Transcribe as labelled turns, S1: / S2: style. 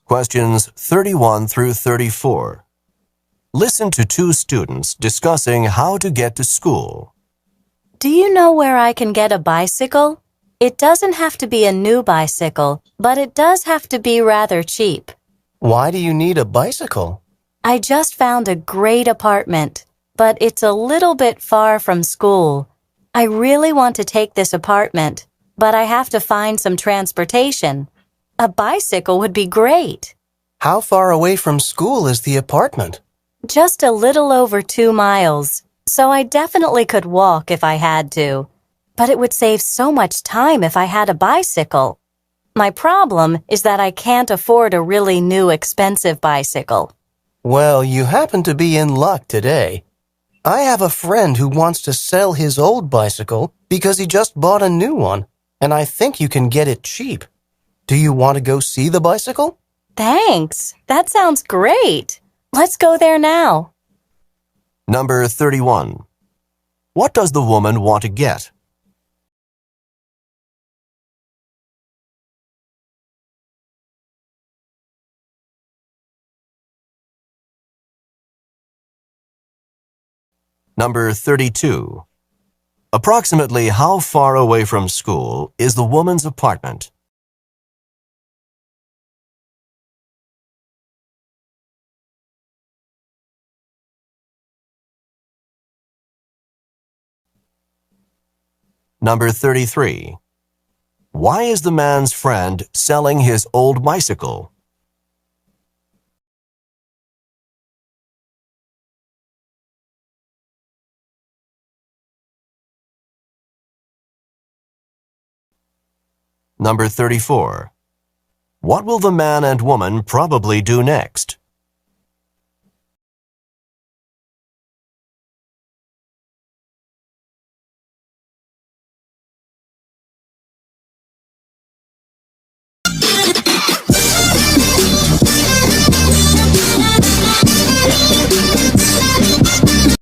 S1: Questions 31 through 34. Listen to two students discussing how to get to school.
S2: Do you know where I can get a bicycle? It doesn't have to be a new bicycle, but it does have to be rather cheap.
S3: Why do you need a bicycle?
S2: I just found a great apartment, but it's a little bit far from school. I really want to take this apartment, but I have to find some transportation. A bicycle would be great.
S3: How far away from school is the apartment?
S2: Just a little over 2 miles, so I definitely could walk if I had to. But it would save so much time if I had a bicycle. My problem is that I can't afford a really new expensive bicycle.
S3: Well, you happen to be in luck today. I have a friend who wants to sell his old bicycle because he just bought a new one, and I think you can get it cheap. Do you want to go see the bicycle?
S2: Thanks. That sounds great. Let's go there now.
S1: Number 31. What does the woman want to get? Number 32. Approximately how far away from school is the woman's apartment? Number 33. Why is the man's friend selling his old bicycle? Number 34. What will the man and woman probably do next?